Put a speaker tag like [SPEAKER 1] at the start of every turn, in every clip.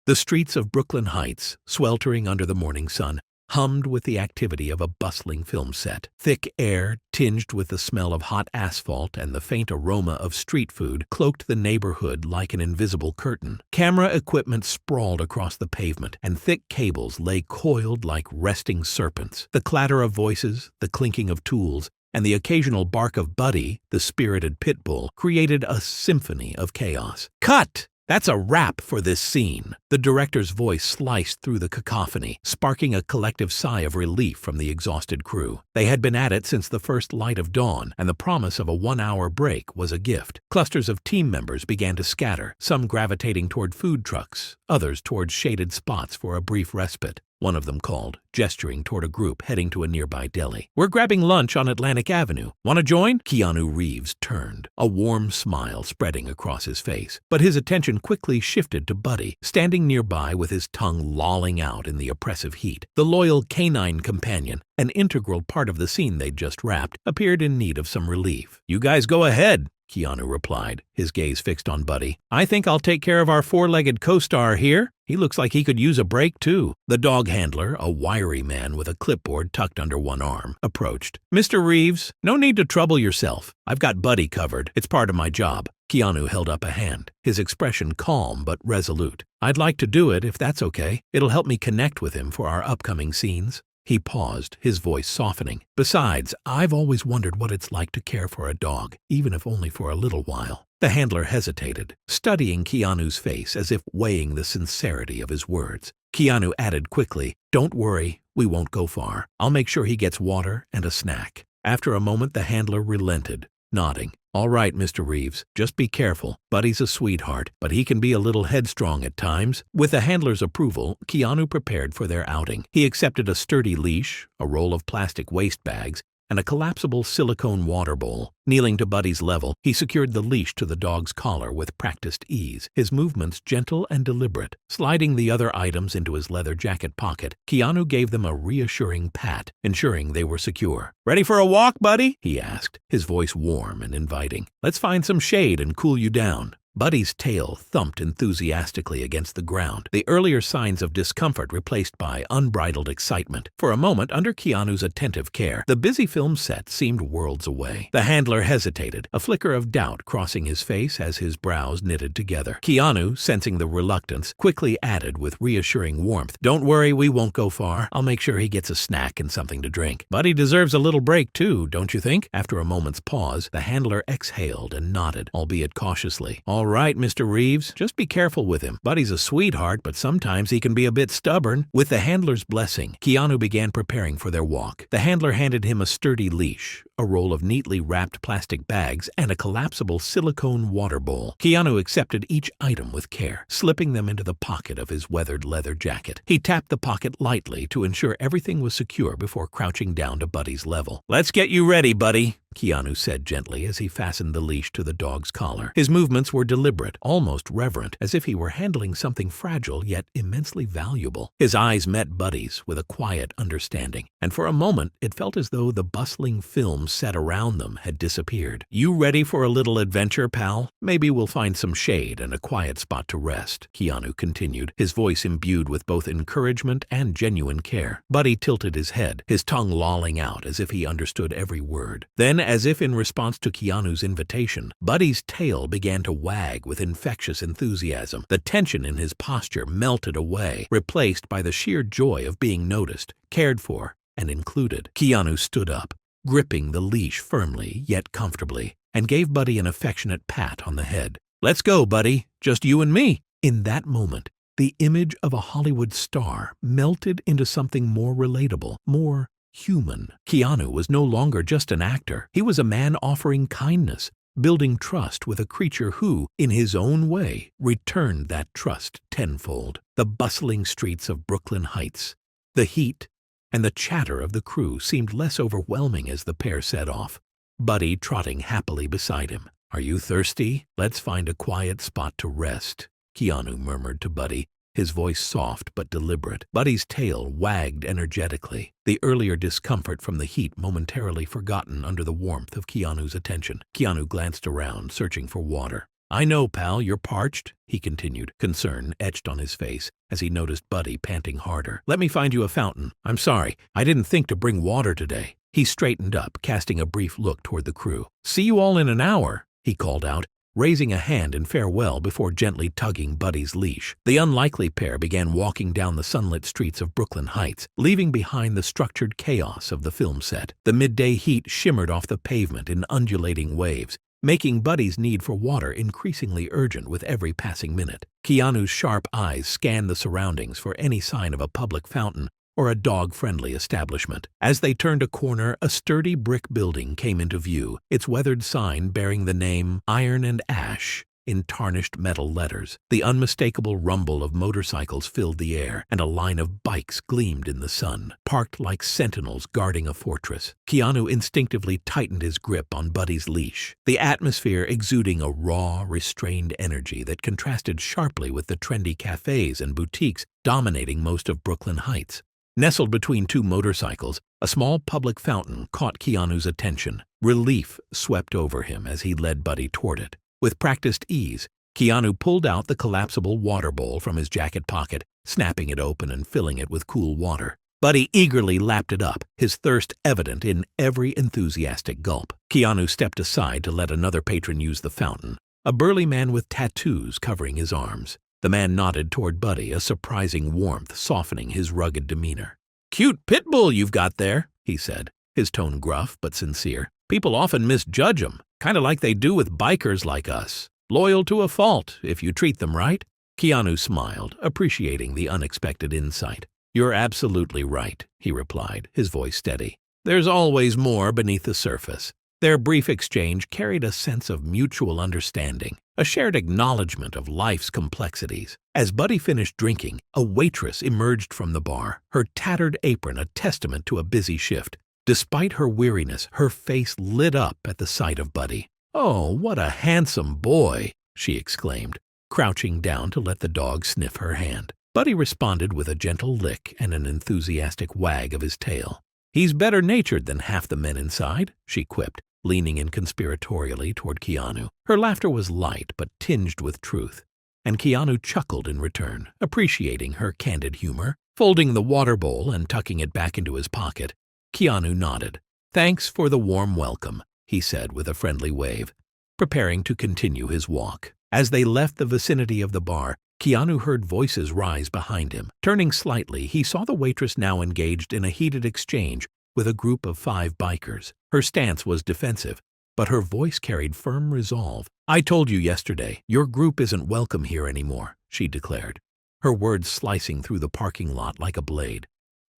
[SPEAKER 1] The streets of Brooklyn Heights, sweltering under the morning sun, hummed with the activity of a bustling film set. Thick air, tinged with the smell of hot asphalt and the faint aroma of street food, cloaked the neighborhood like an invisible curtain. Camera equipment sprawled across the pavement, and thick cables lay coiled like resting serpents. The clatter of voices, the clinking of tools, and the occasional bark of Buddy, the spirited pit bull, created a symphony of chaos. "Cut! That's a wrap for this scene." The director's voice sliced through the cacophony, sparking a collective sigh of relief from the exhausted crew. They had been at it since the first light of dawn, and the promise of a 1-hour break was a gift. Clusters of team members began to scatter, some gravitating toward food trucks, others toward shaded spots for a brief respite. One of them called, gesturing toward a group heading to a nearby deli. "We're grabbing lunch on Atlantic Avenue. Want to join?" Keanu Reeves turned, a warm smile spreading across his face. But his attention quickly shifted to Buddy, standing nearby with his tongue lolling out in the oppressive heat. The loyal canine companion, an integral part of the scene they'd just wrapped, appeared in need of some relief. "You guys go ahead," Keanu replied, his gaze fixed on Buddy. "I think I'll take care of our four-legged co-star here. He looks like he could use a break, too." The dog handler, a wiry man with a clipboard tucked under one arm, approached. "Mr. Reeves, no need to trouble yourself. I've got Buddy covered. It's part of my job." Keanu held up a hand, his expression calm but resolute. "I'd like to do it if that's okay. It'll help me connect with him for our upcoming scenes." He paused, his voice softening. "Besides, I've always wondered what it's like to care for a dog, even if only for a little while." The handler hesitated, studying Keanu's face as if weighing the sincerity of his words. Keanu added quickly, "Don't worry, we won't go far. I'll make sure he gets water and a snack." After a moment, the handler relented, nodding. "All right, Mr. Reeves, just be careful. Buddy's a sweetheart, but he can be a little headstrong at times." With the handler's approval, Keanu prepared for their outing. He accepted a sturdy leash, a roll of plastic waste bags, and a collapsible silicone water bowl. Kneeling to Buddy's level, he secured the leash to the dog's collar with practiced ease, his movements gentle and deliberate. Sliding the other items into his leather jacket pocket, Keanu gave them a reassuring pat, ensuring they were secure. "Ready for a walk, Buddy?" he asked, his voice warm and inviting. "Let's find some shade and cool you down." Buddy's tail thumped enthusiastically against the ground, the earlier signs of discomfort replaced by unbridled excitement. For a moment, under Keanu's attentive care, the busy film set seemed worlds away. The handler hesitated, a flicker of doubt crossing his face as his brows knitted together. Keanu, sensing the reluctance, quickly added with reassuring warmth, "Don't worry, we won't go far. I'll make sure he gets a snack and something to drink. Buddy deserves a little break too, don't you think?" After a moment's pause, the handler exhaled and nodded, albeit cautiously. "All right, Mr. Reeves, just be careful with him. Buddy's a sweetheart, but sometimes he can be a bit stubborn." With the handler's blessing, Keanu began preparing for their walk. The handler handed him a sturdy leash, a roll of neatly wrapped plastic bags, and a collapsible silicone water bowl. Keanu accepted each item with care, slipping them into the pocket of his weathered leather jacket. He tapped the pocket lightly to ensure everything was secure before crouching down to Buddy's level. "Let's get you ready, Buddy," Keanu said gently as he fastened the leash to the dog's collar. His movements were deliberate, almost reverent, as if he were handling something fragile yet immensely valuable. His eyes met Buddy's with a quiet understanding, and for a moment it felt as though the bustling film set around them had disappeared. "You ready for a little adventure, pal? Maybe we'll find some shade and a quiet spot to rest," Keanu continued, his voice imbued with both encouragement and genuine care. Buddy tilted his head, his tongue lolling out as if he understood every word. Then, as if in response to Keanu's invitation, Buddy's tail began to wag with infectious enthusiasm. The tension in his posture melted away, replaced by the sheer joy of being noticed, cared for, and included. Keanu stood up, gripping the leash firmly yet comfortably, and gave Buddy an affectionate pat on the head. "Let's go, Buddy. Just you and me." In that moment, the image of a Hollywood star melted into something more relatable, more human. Keanu was no longer just an actor. He was a man offering kindness, building trust with a creature who, in his own way, returned that trust tenfold. The bustling streets of Brooklyn Heights, the heat, and the chatter of the crew seemed less overwhelming as the pair set off, Buddy trotting happily beside him. "Are you thirsty? Let's find a quiet spot to rest," Keanu murmured to Buddy, his voice soft but deliberate. Buddy's tail wagged energetically, the earlier discomfort from the heat momentarily forgotten under the warmth of Keanu's attention. Keanu glanced around, searching for water. "I know, pal, you're parched," he continued, concern etched on his face as he noticed Buddy panting harder. "Let me find you a fountain. I'm sorry, I didn't think to bring water today." He straightened up, casting a brief look toward the crew. "See you all in an hour," he called out, raising a hand in farewell before gently tugging Buddy's leash. The unlikely pair began walking down the sunlit streets of Brooklyn Heights, leaving behind the structured chaos of the film set. The midday heat shimmered off the pavement in undulating waves, making Buddy's need for water increasingly urgent with every passing minute. Keanu's sharp eyes scanned the surroundings for any sign of a public fountain or a dog-friendly establishment. As they turned a corner, a sturdy brick building came into view, its weathered sign bearing the name Iron and Ash in tarnished metal letters. The unmistakable rumble of motorcycles filled the air, and a line of bikes gleamed in the sun, parked like sentinels guarding a fortress. Keanu instinctively tightened his grip on Buddy's leash, the atmosphere exuding a raw, restrained energy that contrasted sharply with the trendy cafes and boutiques dominating most of Brooklyn Heights. Nestled between two motorcycles, a small public fountain caught Keanu's attention. Relief swept over him as he led Buddy toward it. With practiced ease, Keanu pulled out the collapsible water bowl from his jacket pocket, snapping it open and filling it with cool water. Buddy eagerly lapped it up, his thirst evident in every enthusiastic gulp. Keanu stepped aside to let another patron use the fountain, a burly man with tattoos covering his arms. The man nodded toward Buddy, a surprising warmth softening his rugged demeanor. "Cute pit bull you've got there," he said, his tone gruff but sincere. "People often misjudge 'em, kind of like they do with bikers like us. Loyal to a fault, if you treat them right." Keanu smiled, appreciating the unexpected insight. "You're absolutely right," he replied, his voice steady. "There's always more beneath the surface." Their brief exchange carried a sense of mutual understanding, a shared acknowledgement of life's complexities. As Buddy finished drinking, a waitress emerged from the bar, her tattered apron a testament to a busy shift. Despite her weariness, her face lit up at the sight of Buddy. "Oh, what a handsome boy!" she exclaimed, crouching down to let the dog sniff her hand. Buddy responded with a gentle lick and an enthusiastic wag of his tail. "He's better-natured than half the men inside," she quipped, leaning in conspiratorially toward Keanu. Her laughter was light but tinged with truth, and Keanu chuckled in return, appreciating her candid humor. Folding the water bowl and tucking it back into his pocket, Keanu nodded. "Thanks for the warm welcome," he said with a friendly wave, preparing to continue his walk. As they left the vicinity of the bar, Keanu heard voices rise behind him. Turning slightly, he saw the waitress now engaged in a heated exchange with a group of 5 bikers. Her stance was defensive, but her voice carried firm resolve. "I told you yesterday, your group isn't welcome here anymore," she declared, her words slicing through the parking lot like a blade.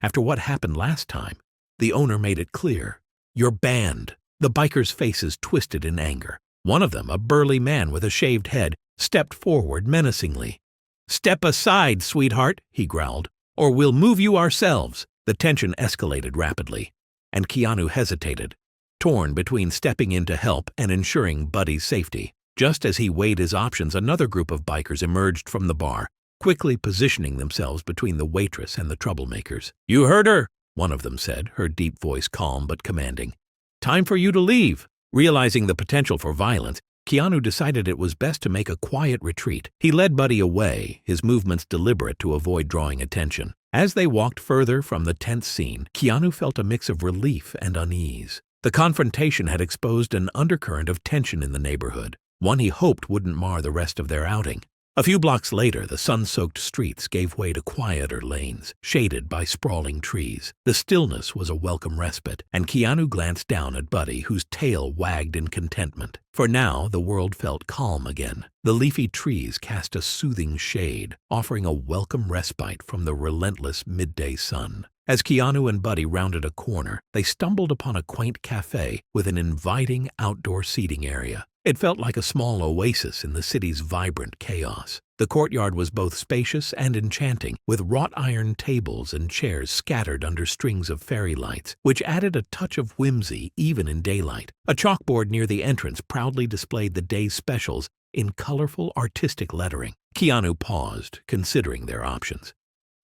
[SPEAKER 1] "After what happened last time, the owner made it clear. You're banned." The bikers' faces twisted in anger. One of them, a burly man with a shaved head, stepped forward menacingly. "Step aside, sweetheart," he growled, "or we'll move you ourselves." The tension escalated rapidly, and Keanu hesitated, torn between stepping in to help and ensuring Buddy's safety. Just as he weighed his options, another group of bikers emerged from the bar, quickly positioning themselves between the waitress and the troublemakers. "You heard her," one of them said, her deep voice calm but commanding. "Time for you to leave." Realizing the potential for violence, Keanu decided it was best to make a quiet retreat. He led Buddy away, his movements deliberate to avoid drawing attention. As they walked further from the tense scene, Keanu felt a mix of relief and unease. The confrontation had exposed an undercurrent of tension in the neighborhood, one he hoped wouldn't mar the rest of their outing. A few blocks later, the sun-soaked streets gave way to quieter lanes, shaded by sprawling trees. The stillness was a welcome respite, and Keanu glanced down at Buddy, whose tail wagged in contentment. For now, the world felt calm again. The leafy trees cast a soothing shade, offering a welcome respite from the relentless midday sun. As Keanu and Buddy rounded a corner, they stumbled upon a quaint cafe with an inviting outdoor seating area. It felt like a small oasis in the city's vibrant chaos. The courtyard was both spacious and enchanting, with wrought iron tables and chairs scattered under strings of fairy lights, which added a touch of whimsy even in daylight. A chalkboard near the entrance proudly displayed the day's specials in colorful, artistic lettering. Keanu paused, considering their options.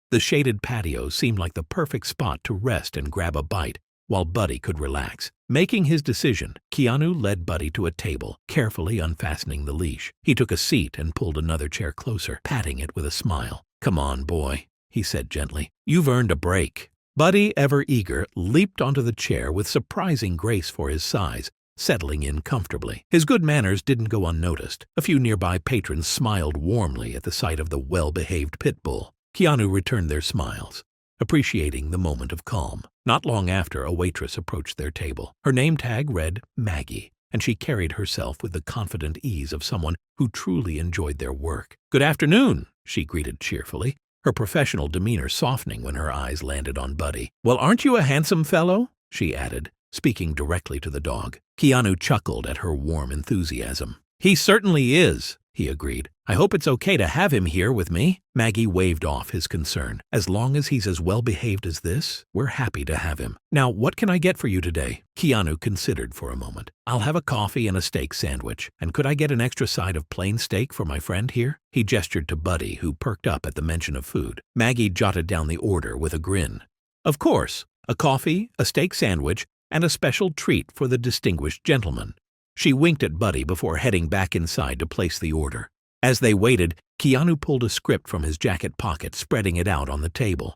[SPEAKER 1] The shaded patio seemed like the perfect spot to rest and grab a bite, while Buddy could relax. Making his decision, Keanu led Buddy to a table, carefully unfastening the leash. He took a seat and pulled another chair closer, patting it with a smile. "Come on, boy," he said gently. "You've earned a break." Buddy, ever eager, leaped onto the chair with surprising grace for his size, settling in comfortably. His good manners didn't go unnoticed. A few nearby patrons smiled warmly at the sight of the well-behaved pit bull. Keanu returned their smiles, appreciating the moment of calm. Not long after, a waitress approached their table. Her name tag read Maggie, and she carried herself with the confident ease of someone who truly enjoyed their work. "Good afternoon," she greeted cheerfully, her professional demeanor softening when her eyes landed on Buddy. "Well, aren't you a handsome fellow?" she added, speaking directly to the dog. Keanu chuckled at her warm enthusiasm. "He certainly is," he agreed. "I hope it's okay to have him here with me." Maggie waved off his concern. "As long as he's as well behaved as this, we're happy to have him. Now, what can I get for you today?" Keanu considered for a moment. "I'll have a coffee and a steak sandwich. And could I get an extra side of plain steak for my friend here?" He gestured to Buddy, who perked up at the mention of food. Maggie jotted down the order with a grin. "Of course, a coffee, a steak sandwich, and a special treat for the distinguished gentleman." She winked at Buddy before heading back inside to place the order. As they waited, Keanu pulled a script from his jacket pocket, spreading it out on the table.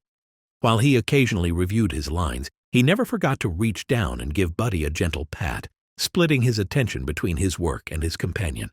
[SPEAKER 1] While he occasionally reviewed his lines, he never forgot to reach down and give Buddy a gentle pat, splitting his attention between his work and his companion.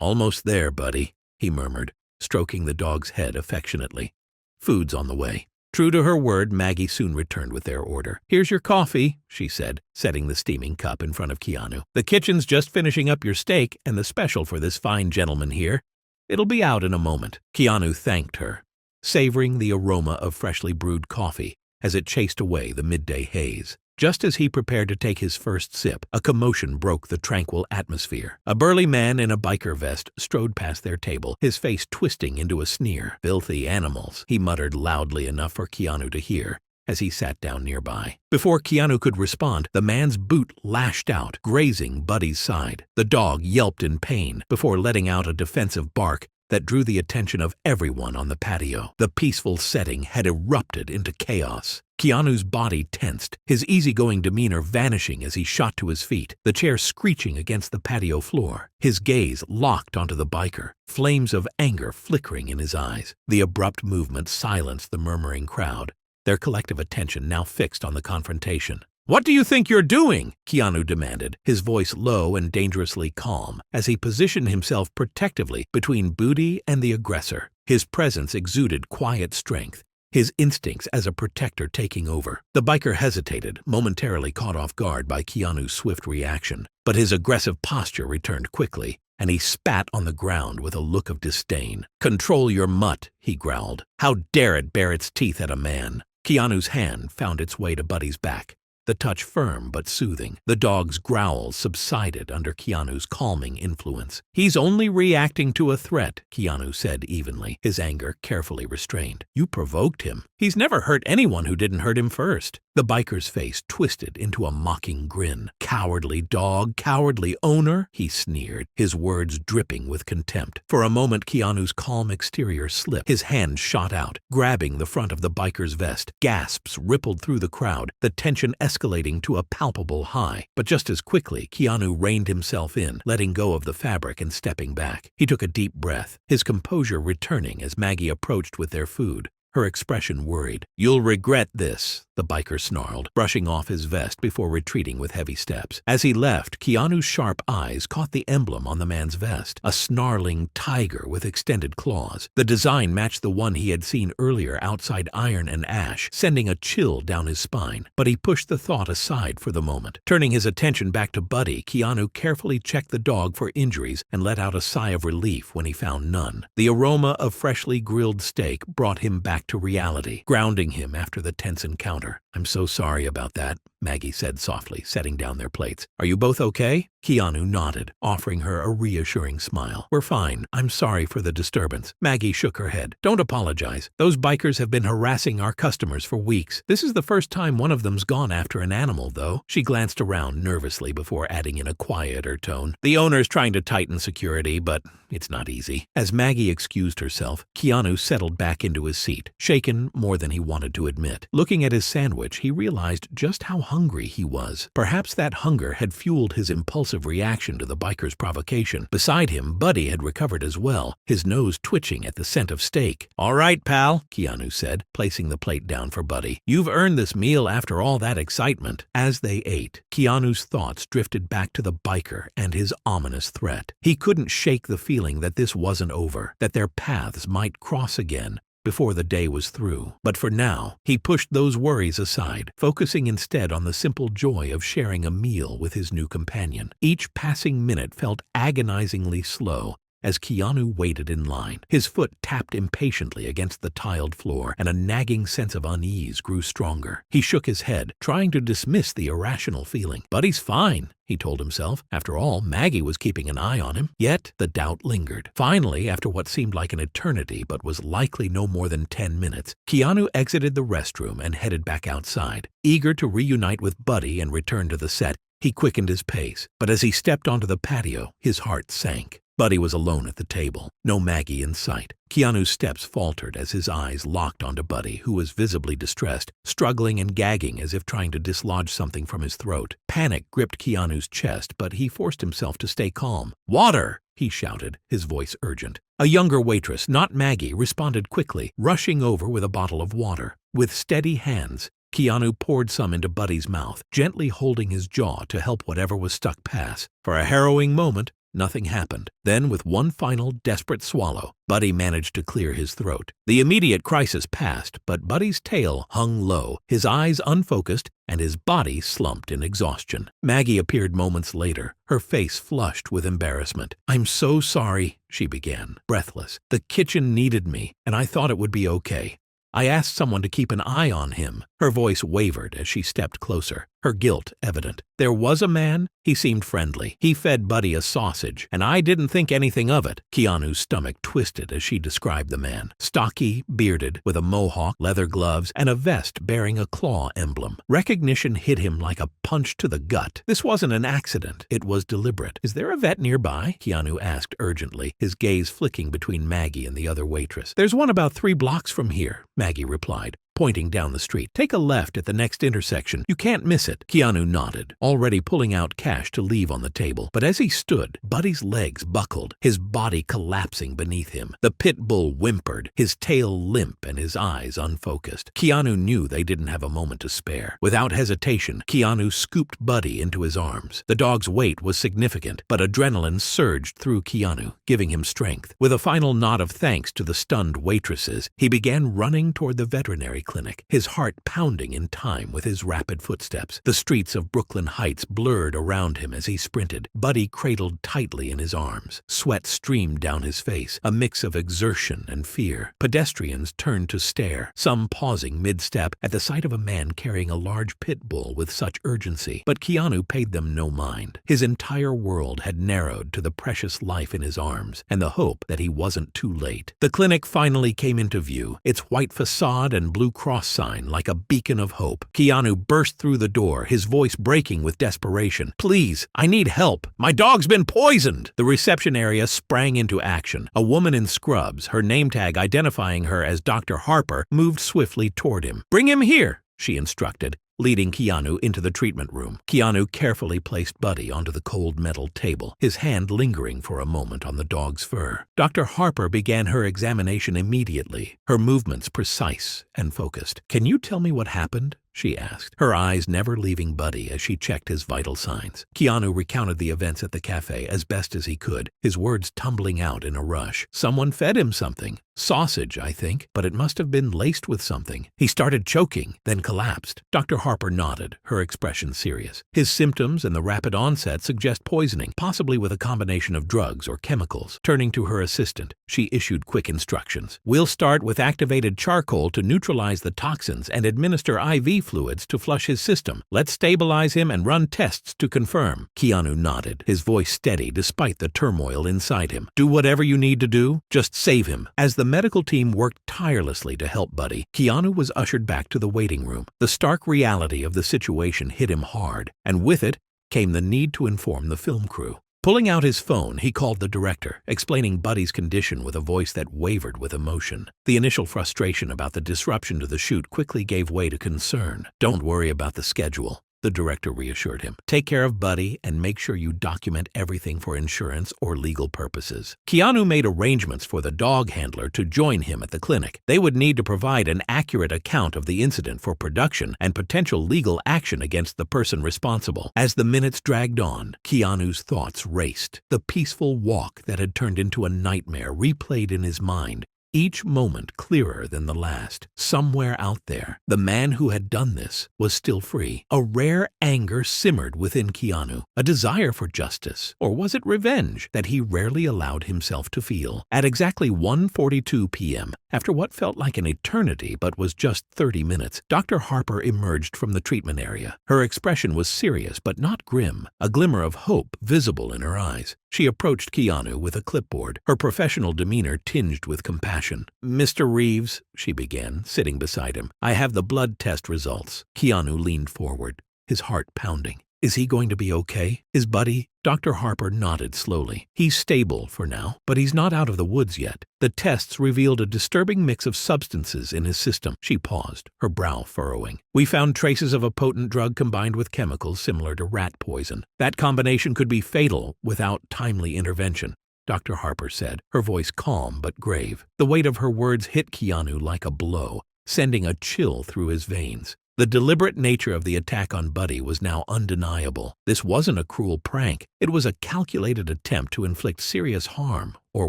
[SPEAKER 1] "Almost there, Buddy," he murmured, stroking the dog's head affectionately. "Food's on the way." True to her word, Maggie soon returned with their order. "Here's your coffee," she said, setting the steaming cup in front of Keanu. "The kitchen's just finishing up your steak and the special for this fine gentleman here. It'll be out in a moment." Keanu thanked her, savoring the aroma of freshly brewed coffee as it chased away the midday haze. Just as he prepared to take his first sip, a commotion broke the tranquil atmosphere. A burly man in a biker vest strode past their table, his face twisting into a sneer. "Filthy animals," he muttered loudly enough for Keanu to hear as he sat down nearby. Before Keanu could respond, the man's boot lashed out, grazing Buddy's side. The dog yelped in pain before letting out a defensive bark that drew the attention of everyone on the patio. The peaceful setting had erupted into chaos. Keanu's body tensed, his easygoing demeanor vanishing as he shot to his feet, the chair screeching against the patio floor. His gaze locked onto the biker, flames of anger flickering in his eyes. The abrupt movement silenced the murmuring crowd, their collective attention now fixed on the confrontation. "What do you think you're doing?" Keanu demanded, his voice low and dangerously calm, as he positioned himself protectively between Buddy and the aggressor. His presence exuded quiet strength, his instincts as a protector taking over. The biker hesitated, momentarily caught off guard by Keanu's swift reaction, but his aggressive posture returned quickly, and he spat on the ground with a look of disdain. "Control your mutt," he growled. "How dare it bare its teeth at a man?" Keanu's hand found its way to Buddy's back, the touch firm but soothing. The dog's growls subsided under Keanu's calming influence. "He's only reacting to a threat," Keanu said evenly, his anger carefully restrained. "You provoked him. He's never hurt anyone who didn't hurt him first." The biker's face twisted into a mocking grin. "Cowardly dog, cowardly owner," he sneered, his words dripping with contempt. For a moment, Keanu's calm exterior slipped. His hand shot out, grabbing the front of the biker's vest. Gasps rippled through the crowd, the tension escalating to a palpable high. But just as quickly, Keanu reined himself in, letting go of the fabric and stepping back. He took a deep breath, his composure returning as Maggie approached with their food, her expression worried. "You'll regret this," the biker snarled, brushing off his vest before retreating with heavy steps. As he left, Keanu's sharp eyes caught the emblem on the man's vest, a snarling tiger with extended claws. The design matched the one he had seen earlier outside Iron and Ash, sending a chill down his spine. But he pushed the thought aside for the moment. Turning his attention back to Buddy, Keanu carefully checked the dog for injuries and let out a sigh of relief when he found none. The aroma of freshly grilled steak brought him back to reality, grounding him after the tense encounter. "I'm so sorry about that," Maggie said softly, setting down their plates. "Are you both okay?" Keanu nodded, offering her a reassuring smile. "We're fine. I'm sorry for the disturbance." Maggie shook her head. "Don't apologize. Those bikers have been harassing our customers for weeks. This is the first time one of them's gone after an animal, though." She glanced around nervously before adding in a quieter tone, "The owner's trying to tighten security, but it's not easy." As Maggie excused herself, Keanu settled back into his seat, shaken more than he wanted to admit. Looking at his sandwich, sandwich, he realized just how hungry he was. Perhaps that hunger had fueled his impulsive reaction to the biker's provocation. Beside him, Buddy had recovered as well, his nose twitching at the scent of steak. "All right, pal," Keanu said, placing the plate down for Buddy. "You've earned this meal after all that excitement." As they ate, Keanu's thoughts drifted back to the biker and his ominous threat. He couldn't shake the feeling that this wasn't over, that their paths might cross again before the day was through. But for now, he pushed those worries aside, focusing instead on the simple joy of sharing a meal with his new companion. Each passing minute felt agonizingly slow as Keanu waited in line. His foot tapped impatiently against the tiled floor, and a nagging sense of unease grew stronger. He shook his head, trying to dismiss the irrational feeling. "Buddy's fine," he told himself. After all, Maggie was keeping an eye on him. Yet the doubt lingered. Finally, after what seemed like an eternity but was likely no more than 10 minutes, Keanu exited the restroom and headed back outside. Eager to reunite with Buddy and return to the set, he quickened his pace. But as he stepped onto the patio, his heart sank. Buddy was alone at the table, no Maggie in sight. Keanu's steps faltered as his eyes locked onto Buddy, who was visibly distressed, struggling and gagging as if trying to dislodge something from his throat. Panic gripped Keanu's chest, but he forced himself to stay calm. "Water!" he shouted, his voice urgent. A younger waitress, not Maggie, responded quickly, rushing over with a bottle of water. With steady hands, Keanu poured some into Buddy's mouth, gently holding his jaw to help whatever was stuck pass. For a harrowing moment, nothing happened. Then, with one final desperate swallow, Buddy managed to clear his throat. The immediate crisis passed, but Buddy's tail hung low, his eyes unfocused, and his body slumped in exhaustion. Maggie appeared moments later, her face flushed with embarrassment. "I'm so sorry," she began, breathless. "The kitchen needed me, and I thought it would be okay. I asked someone to keep an eye on him." Her voice wavered as she stepped closer, her guilt evident. "There was a man. He seemed friendly. He fed Buddy a sausage, and I didn't think anything of it." Keanu's stomach twisted as she described the man. Stocky, bearded, with a mohawk, leather gloves, and a vest bearing a claw emblem. Recognition hit him like a punch to the gut. This wasn't an accident. It was deliberate. "Is there a vet nearby?" Keanu asked urgently, his gaze flicking between Maggie and the other waitress. "There's one about 3 blocks from here," Maggie replied, pointing down the street. "Take a left at the next intersection. You can't miss it." Keanu nodded, already pulling out cash to leave on the table. But as he stood, Buddy's legs buckled, his body collapsing beneath him. The pit bull whimpered, his tail limp and his eyes unfocused. Keanu knew they didn't have a moment to spare. Without hesitation, Keanu scooped Buddy into his arms. The dog's weight was significant, but adrenaline surged through Keanu, giving him strength. With a final nod of thanks to the stunned waitresses, he began running toward the veterinary clinic, his heart pounding in time with his rapid footsteps. The streets of Brooklyn Heights blurred around him as he sprinted, Buddy cradled tightly in his arms. Sweat streamed down his face, a mix of exertion and fear. Pedestrians turned to stare, some pausing mid-step at the sight of a man carrying a large pit bull with such urgency. But Keanu paid them no mind. His entire world had narrowed to the precious life in his arms and the hope that he wasn't too late. The clinic finally came into view, its white facade and blue cross sign like a beacon of hope. Keanu burst through the door, his voice breaking with desperation. "Please, I need help. My dog's been poisoned!" The reception area sprang into action. A woman in scrubs, her name tag identifying her as Dr. Harper, moved swiftly toward him. "Bring him here," she instructed, leading Keanu into the treatment room. Keanu carefully placed Buddy onto the cold metal table, his hand lingering for a moment on the dog's fur. Dr. Harper began her examination immediately, her movements precise and focused. "Can you tell me what happened?" she asked, her eyes never leaving Buddy as she checked his vital signs. Keanu recounted the events at the cafe as best as he could, his words tumbling out in a rush. "Someone fed him something. Sausage, I think, but it must have been laced with something. He started choking, then collapsed." Dr. Harper nodded, her expression serious. "His symptoms and the rapid onset suggest poisoning, possibly with a combination of drugs or chemicals." Turning to her assistant, she issued quick instructions. "We'll start with activated charcoal to neutralize the toxins and administer IV fluids to flush his system. Let's stabilize him and run tests to confirm." Keanu nodded, his voice steady despite the turmoil inside him. "Do whatever you need to do. Just save him." As the medical team worked tirelessly to help Buddy, Keanu was ushered back to the waiting room. The stark reality of the situation hit him hard, and with it came the need to inform the film crew. Pulling out his phone, he called the director, explaining Buddy's condition with a voice that wavered with emotion. The initial frustration about the disruption to the shoot quickly gave way to concern. "Don't worry about the schedule," the director reassured him. "Take care of Buddy and make sure you document everything for insurance or legal purposes." Keanu made arrangements for the dog handler to join him at the clinic. They would need to provide an accurate account of the incident for production and potential legal action against the person responsible. As the minutes dragged on, Keanu's thoughts raced. The peaceful walk that had turned into a nightmare replayed in his mind, each moment clearer than the last. Somewhere out there, the man who had done this was still free. A rare anger simmered within Keanu, a desire for justice, or was it revenge that he rarely allowed himself to feel? At exactly 1:42 p.m., after what felt like an eternity but was just 30 minutes, Dr. Harper emerged from the treatment area. Her expression was serious but not grim, a glimmer of hope visible in her eyes. She approached Keanu with a clipboard, her professional demeanor tinged with compassion. "Mr. Reeves," she began, sitting beside him, "I have the blood test results." Keanu leaned forward, his heart pounding. "Is he going to be okay? Is Buddy?" Dr. Harper nodded slowly. "He's stable for now, but he's not out of the woods yet. The tests revealed a disturbing mix of substances in his system." She paused, her brow furrowing. "We found traces of a potent drug combined with chemicals similar to rat poison. That combination could be fatal without timely intervention," Dr. Harper said, her voice calm but grave. The weight of her words hit Keanu like a blow, sending a chill through his veins. The deliberate nature of the attack on Buddy was now undeniable. This wasn't a cruel prank. It was a calculated attempt to inflict serious harm, or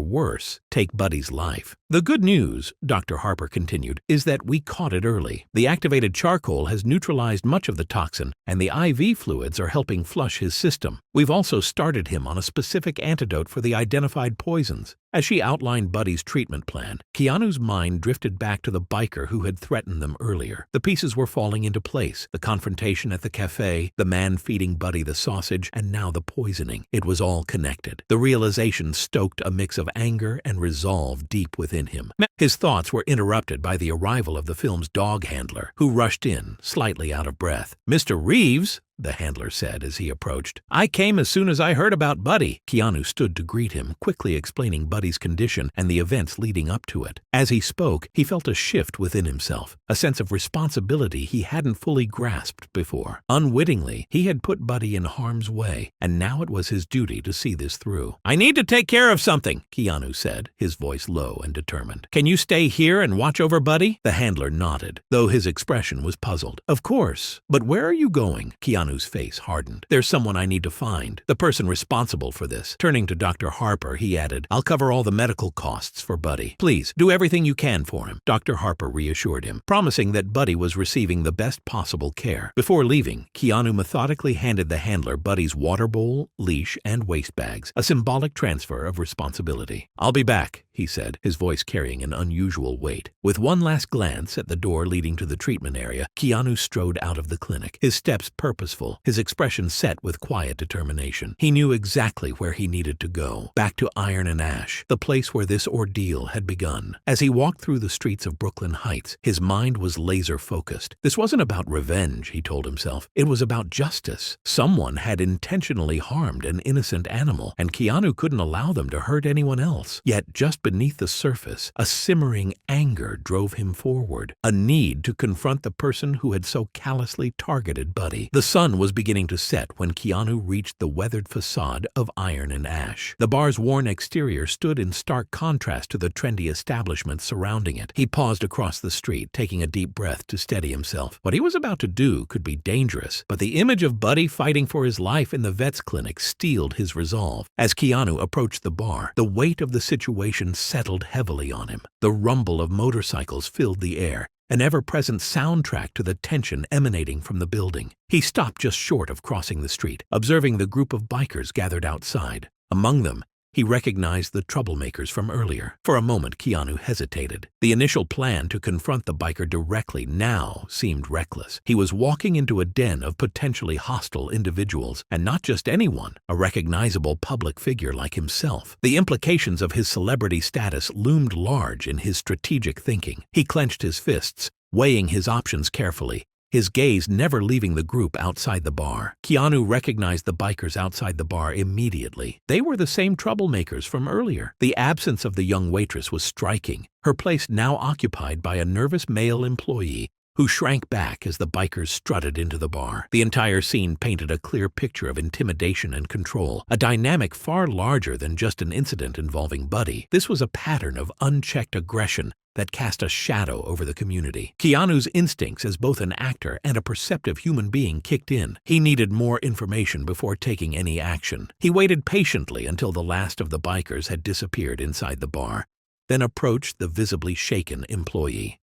[SPEAKER 1] worse, take Buddy's life. "The good news," Dr. Harper continued, "is that we caught it early. The activated charcoal has neutralized much of the toxin, and the IV fluids are helping flush his system. We've also started him on a specific antidote for the identified poisons." As she outlined Buddy's treatment plan, Keanu's mind drifted back to the biker who had threatened them earlier. The pieces were falling into place: the confrontation at the cafe, the man feeding Buddy the sausage, and now the poisoning. It was all connected. The realization stoked a mix of anger and resolve deep within him. His thoughts were interrupted by the arrival of the film's dog handler, who rushed in, slightly out of breath. "Mr. Reeves," the handler said as he approached, "I came as soon as I heard about Buddy." Keanu stood to greet him, quickly explaining Buddy's condition and the events leading up to it. As he spoke, he felt a shift within himself, a sense of responsibility he hadn't fully grasped before. Unwittingly, he had put Buddy in harm's way, and now it was his duty to see this through. "I need to take care of something," Keanu said, his voice low and determined. "Can you stay here and watch over Buddy?" The handler nodded, though his expression was puzzled. "Of course, but where are you going?" Keanu's face hardened. "There's someone I need to find, the person responsible for this." Turning to Dr. Harper, he added, "I'll cover all the medical costs for Buddy. Please, do everything you can for him." Dr. Harper reassured him, promising that Buddy was receiving the best possible care. Before leaving, Keanu methodically handed the handler Buddy's water bowl, leash, and waste bags, a symbolic transfer of responsibility. "I'll be back," he said, his voice carrying an unusual weight. With one last glance at the door leading to the treatment area, Keanu strode out of the clinic, his steps purposeful, his expression set with quiet determination. He knew exactly where he needed to go, back to Iron and Ash, the place where this ordeal had begun. As he walked through the streets of Brooklyn Heights, his mind was laser-focused. This wasn't about revenge, he told himself. It was about justice. Someone had intentionally harmed an innocent animal, and Keanu couldn't allow them to hurt anyone else. Yet, just beneath the surface, a simmering anger drove him forward, a need to confront the person who had so callously targeted Buddy. The sun was beginning to set when Keanu reached the weathered facade of Iron and Ash. The bar's worn exterior stood in stark contrast to the trendy establishments surrounding it. He paused across the street, taking a deep breath to steady himself. What he was about to do could be dangerous, but the image of Buddy fighting for his life in the vet's clinic steeled his resolve. As Keanu approached the bar, the weight of the situation settled heavily on him. The rumble of motorcycles filled the air, an ever-present soundtrack to the tension emanating from the building. He stopped just short of crossing the street, observing the group of bikers gathered outside. Among them, he recognized the troublemakers from earlier. For a moment, Keanu hesitated. The initial plan to confront the biker directly now seemed reckless. He was walking into a den of potentially hostile individuals, and not just anyone, a recognizable public figure like himself. The implications of his celebrity status loomed large in his strategic thinking. He clenched his fists, weighing his options carefully, his gaze never leaving the group outside the bar. Keanu recognized the bikers outside the bar immediately. They were the same troublemakers from earlier. The absence of the young waitress was striking, her place now occupied by a nervous male employee who shrank back as the bikers strutted into the bar. The entire scene painted a clear picture of intimidation and control, a dynamic far larger than just an incident involving Buddy. This was a pattern of unchecked aggression that cast a shadow over the community. Keanu's instincts as both an actor and a perceptive human being kicked in. He needed more information before taking any action. He waited patiently until the last of the bikers had disappeared inside the bar, then approached the visibly shaken employee.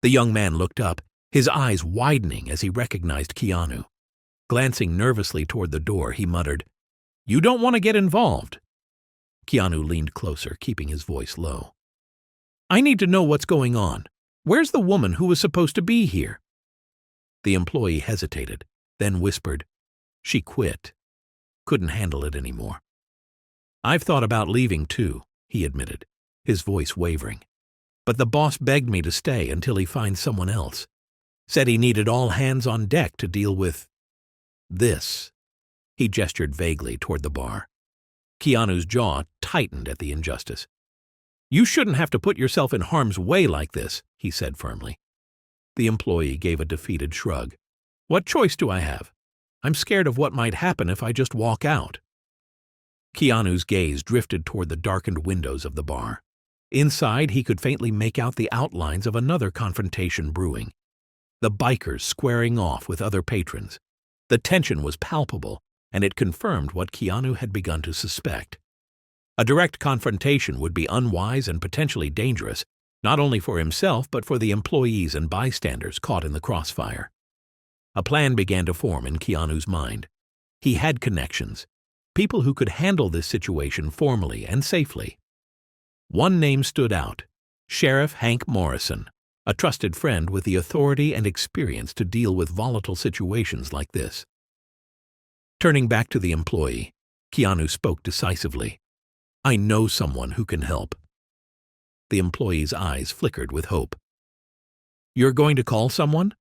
[SPEAKER 1] The young man looked up, his eyes widening as he recognized Keanu. Glancing nervously toward the door, he muttered, "You don't want to get involved." Keanu leaned closer, keeping his voice low. "I need to know what's going on. Where's the woman who was supposed to be here?" The employee hesitated, then whispered, "She quit. Couldn't handle it anymore." "I've thought about leaving too," he admitted, his voice wavering. "But the boss begged me to stay until he finds someone else. Said he needed all hands on deck to deal with this." He gestured vaguely toward the bar. Keanu's jaw tightened at the injustice. "You shouldn't have to put yourself in harm's way like this," he said firmly. The employee gave a defeated shrug. "What choice do I have? I'm scared of what might happen if I just walk out." Keanu's gaze drifted toward the darkened windows of the bar. Inside, he could faintly make out the outlines of another confrontation brewing. The bikers squaring off with other patrons. The tension was palpable, and it confirmed what Keanu had begun to suspect. A direct confrontation would be unwise and potentially dangerous, not only for himself but for the employees and bystanders caught in the crossfire. A plan began to form in Keanu's mind. He had connections, people who could handle this situation formally and safely. One name stood out: Sheriff Hank Morrison, a trusted friend with the authority and experience to deal with volatile situations like this. Turning back to the employee, Keanu spoke decisively. "I know someone who can help." The employee's eyes flickered with hope. "You're going to call someone?"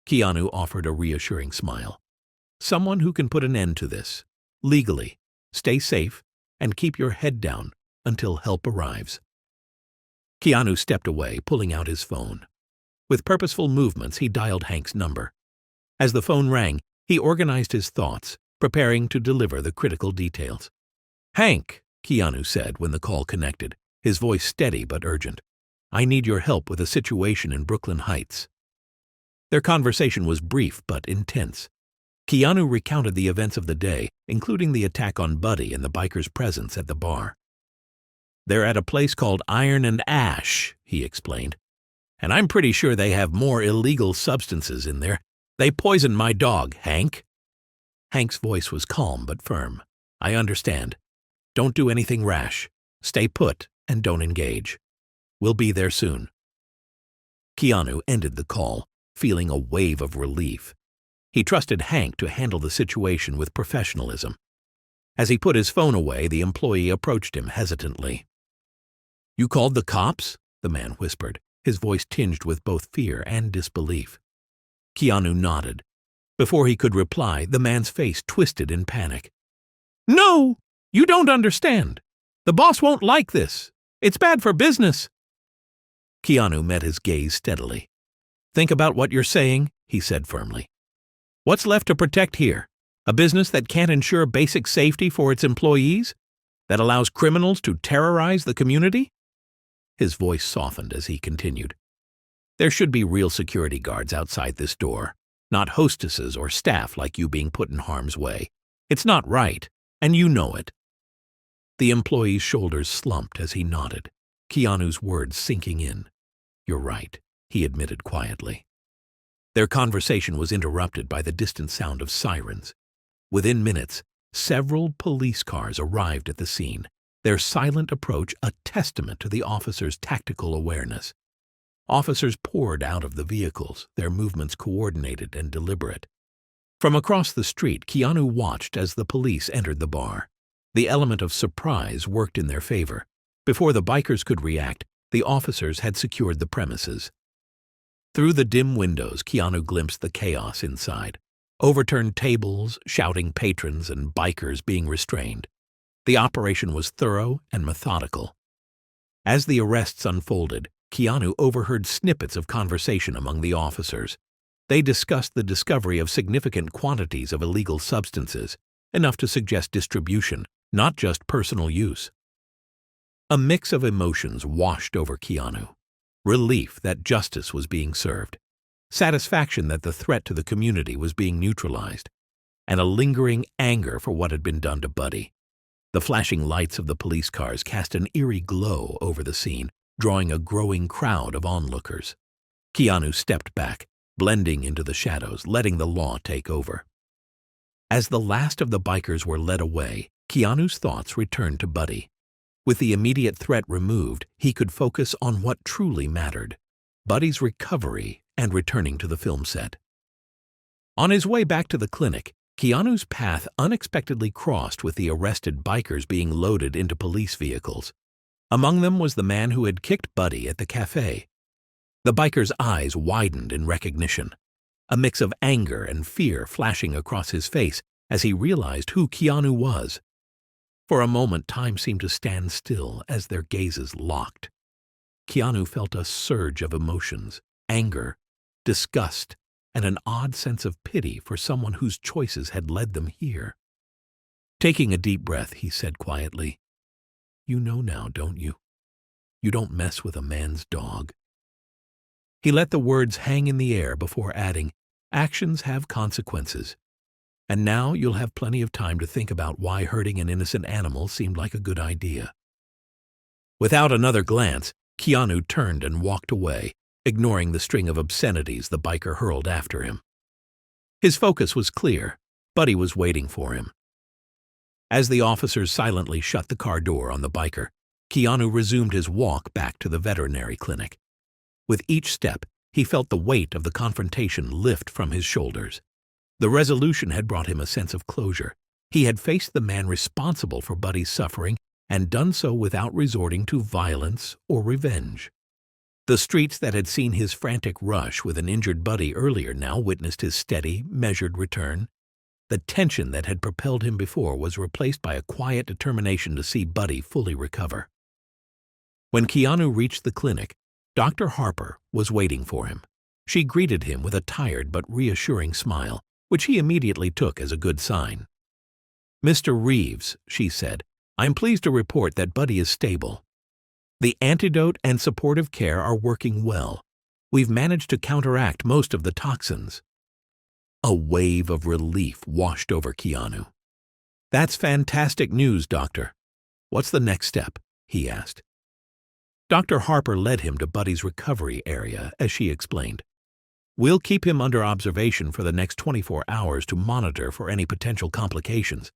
[SPEAKER 1] Keanu offered a reassuring smile. "Someone who can put an end to this, legally. Stay safe and keep your head down until help arrives." Keanu stepped away, pulling out his phone. With purposeful movements, he dialed Hank's number. As the phone rang, he organized his thoughts, preparing to deliver the critical details. "Hank," Keanu said when the call connected, his voice steady but urgent, "I need your help with a situation in Brooklyn Heights." Their conversation was brief but intense. Keanu recounted the events of the day, including the attack on Buddy and the bikers' presence at the bar. "They're at a place called Iron and Ash," he explained, "and I'm pretty sure they have more illegal substances in there. They poisoned my dog, Hank." Hank's voice was calm but firm. "I understand. Don't do anything rash. Stay put and don't engage. We'll be there soon." Keanu ended the call, feeling a wave of relief. He trusted Hank to handle the situation with professionalism. As he put his phone away, the employee approached him hesitantly. "You called the cops?" the man whispered, his voice tinged with both fear and disbelief. Keanu nodded. Before he could reply, the man's face twisted in panic. "No! You don't understand. The boss won't like this. It's bad for business." Keanu met his gaze steadily. "Think about what you're saying," he said firmly. "What's left to protect here? A business that can't ensure basic safety for its employees? That allows criminals to terrorize the community?" His voice softened as he continued. "There should be real security guards outside this door, not hostesses or staff like you being put in harm's way. It's not right, and you know it." The employee's shoulders slumped as he nodded, Keanu's words sinking in. "You're right," he admitted quietly. Their conversation was interrupted by the distant sound of sirens. Within minutes, several police cars arrived at the scene, their silent approach a testament to the officers' tactical awareness. Officers poured out of the vehicles, their movements coordinated and deliberate. From across the street, Keanu watched as the police entered the bar. The element of surprise worked in their favor. Before the bikers could react, the officers had secured the premises. Through the dim windows, Keanu glimpsed the chaos inside. Overturned tables, shouting patrons, and bikers being restrained. The operation was thorough and methodical. As the arrests unfolded, Keanu overheard snippets of conversation among the officers. They discussed the discovery of significant quantities of illegal substances, enough to suggest distribution, not just personal use. A mix of emotions washed over Keanu. Relief that justice was being served, satisfaction that the threat to the community was being neutralized, and a lingering anger for what had been done to Buddy. The flashing lights of the police cars cast an eerie glow over the scene, drawing a growing crowd of onlookers. Keanu stepped back, blending into the shadows, letting the law take over. As the last of the bikers were led away, Keanu's thoughts returned to Buddy. With the immediate threat removed, he could focus on what truly mattered: Buddy's recovery and returning to the film set. On his way back to the clinic, Keanu's path unexpectedly crossed with the arrested bikers being loaded into police vehicles. Among them was the man who had kicked Buddy at the cafe. The biker's eyes widened in recognition, a mix of anger and fear flashing across his face as he realized who Keanu was. For a moment, time seemed to stand still as their gazes locked. Keanu felt a surge of emotions: anger, disgust, and an odd sense of pity for someone whose choices had led them here. Taking a deep breath, he said quietly, "You know now, don't you? You don't mess with a man's dog." He let the words hang in the air before adding, "Actions have consequences. And now you'll have plenty of time to think about why hurting an innocent animal seemed like a good idea." Without another glance, Keanu turned and walked away, ignoring the string of obscenities the biker hurled after him. His focus was clear. Buddy was waiting for him. As the officers silently shut the car door on the biker, Keanu resumed his walk back to the veterinary clinic. With each step, he felt the weight of the confrontation lift from his shoulders. The resolution had brought him a sense of closure. He had faced the man responsible for Buddy's suffering and done so without resorting to violence or revenge. The streets that had seen his frantic rush with an injured Buddy earlier now witnessed his steady, measured return. The tension that had propelled him before was replaced by a quiet determination to see Buddy fully recover. When Keanu reached the clinic, Dr. Harper was waiting for him. She greeted him with a tired but reassuring smile, which he immediately took as a good sign. "Mr. Reeves," she said, "I'm pleased to report that Buddy is stable. The antidote and supportive care are working well. We've managed to counteract most of the toxins." A wave of relief washed over Keanu. "That's fantastic news, Doctor. What's the next step?" he asked. Dr. Harper led him to Buddy's recovery area, as she explained. "We'll keep him under observation for the next 24 hours to monitor for any potential complications.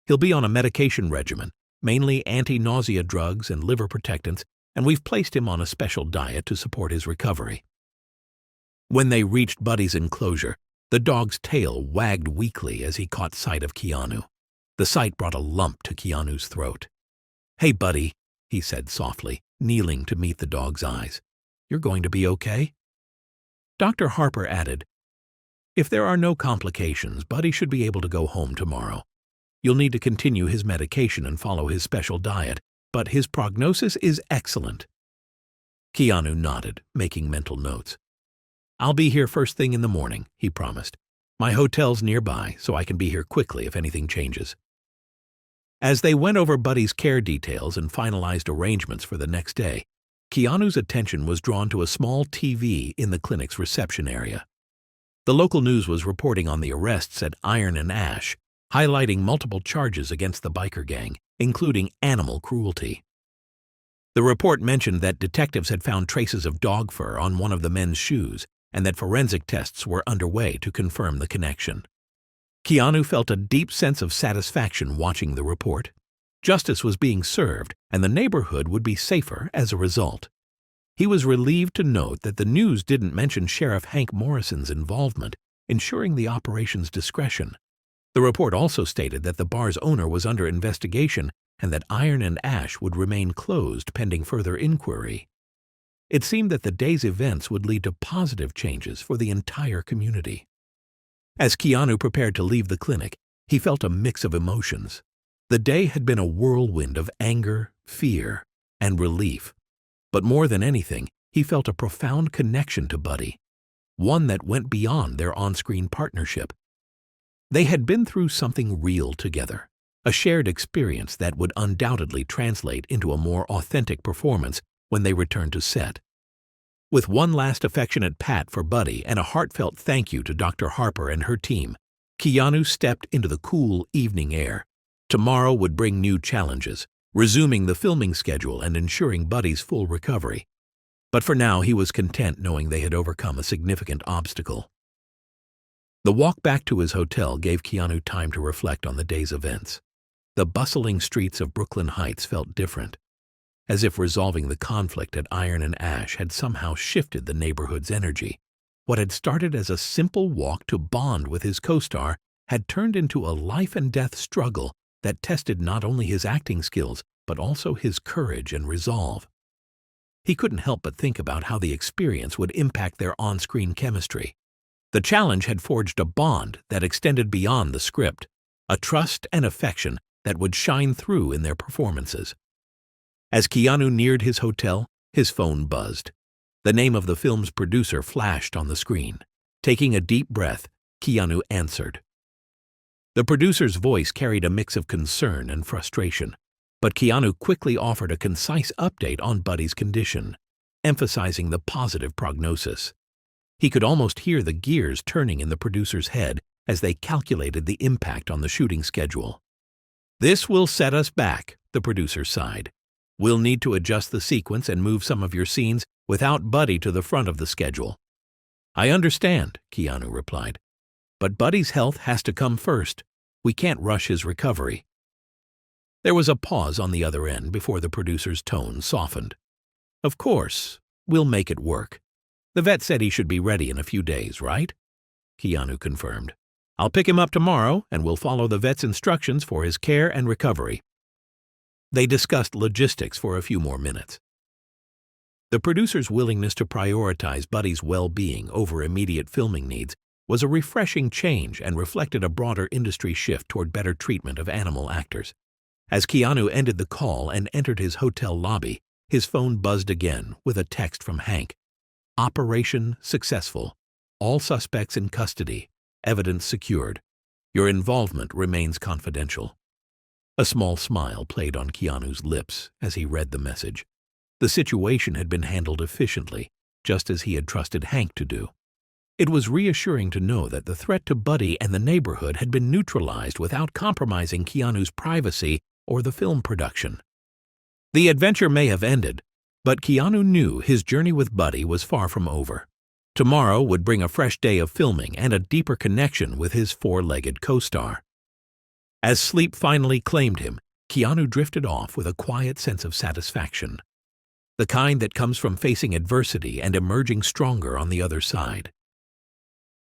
[SPEAKER 1] He'll be on a medication regimen, mainly anti-nausea drugs and liver protectants, and we've placed him on a special diet to support his recovery." When they reached Buddy's enclosure, the dog's tail wagged weakly as he caught sight of Keanu. The sight brought a lump to Keanu's throat. "Hey, Buddy," he said softly, kneeling to meet the dog's eyes. "You're going to be okay?" Dr. Harper added, "If there are no complications, Buddy should be able to go home tomorrow. You'll need to continue his medication and follow his special diet, but his prognosis is excellent." Keanu nodded, making mental notes. "I'll be here first thing in the morning," he promised. "My hotel's nearby, so I can be here quickly if anything changes." As they went over Buddy's care details and finalized arrangements for the next day, Keanu's attention was drawn to a small TV in the clinic's reception area. The local news was reporting on the arrests at Iron and Ash, highlighting multiple charges against the biker gang, including animal cruelty. The report mentioned that detectives had found traces of dog fur on one of the men's shoes and that forensic tests were underway to confirm the connection. Keanu felt a deep sense of satisfaction watching the report. Justice was being served, and the neighborhood would be safer as a result. He was relieved to note that the news didn't mention Sheriff Hank Morrison's involvement, ensuring the operation's discretion. The report also stated that the bar's owner was under investigation and that Iron and Ash would remain closed pending further inquiry. It seemed that the day's events would lead to positive changes for the entire community. As Keanu prepared to leave the clinic, he felt a mix of emotions. The day had been a whirlwind of anger, fear, and relief. But more than anything, he felt a profound connection to Buddy, one that went beyond their on-screen partnership. They had been through something real together, a shared experience that would undoubtedly translate into a more authentic performance when they returned to set. With one last affectionate pat for Buddy and a heartfelt thank you to Dr. Harper and her team, Keanu stepped into the cool evening air. Tomorrow would bring new challenges, resuming the filming schedule and ensuring Buddy's full recovery. But for now, he was content knowing they had overcome a significant obstacle. The walk back to his hotel gave Keanu time to reflect on the day's events. The bustling streets of Brooklyn Heights felt different, as if resolving the conflict at Iron and Ash had somehow shifted the neighborhood's energy. What had started as a simple walk to bond with his co-star had turned into a life-and-death struggle that tested not only his acting skills, but also his courage and resolve. He couldn't help but think about how the experience would impact their on-screen chemistry. The challenge had forged a bond that extended beyond the script, a trust and affection that would shine through in their performances. As Keanu neared his hotel, his phone buzzed. The name of the film's producer flashed on the screen. Taking a deep breath, Keanu answered. The producer's voice carried a mix of concern and frustration, but Keanu quickly offered a concise update on Buddy's condition, emphasizing the positive prognosis. He could almost hear the gears turning in the producer's head as they calculated the impact on the shooting schedule. "This will set us back," the producer sighed. "We'll need to adjust the sequence and move some of your scenes without Buddy to the front of the schedule." "I understand," Keanu replied. "But Buddy's health has to come first. We can't rush his recovery." There was a pause on the other end before the producer's tone softened. "Of course, we'll make it work. The vet said he should be ready in a few days, right?" Keanu confirmed. "I'll pick him up tomorrow, and we'll follow the vet's instructions for his care and recovery." They discussed logistics for a few more minutes. The producer's willingness to prioritize Buddy's well-being over immediate filming needs was a refreshing change and reflected a broader industry shift toward better treatment of animal actors. As Keanu ended the call and entered his hotel lobby, his phone buzzed again with a text from Hank. "Operation successful. All suspects in custody. Evidence secured. Your involvement remains confidential." A small smile played on Keanu's lips as he read the message. The situation had been handled efficiently, just as he had trusted Hank to do. It was reassuring to know that the threat to Buddy and the neighborhood had been neutralized without compromising Keanu's privacy or the film production. The adventure may have ended, but Keanu knew his journey with Buddy was far from over. Tomorrow would bring a fresh day of filming and a deeper connection with his four-legged co-star. As sleep finally claimed him, Keanu drifted off with a quiet sense of satisfaction, the kind that comes from facing adversity and emerging stronger on the other side.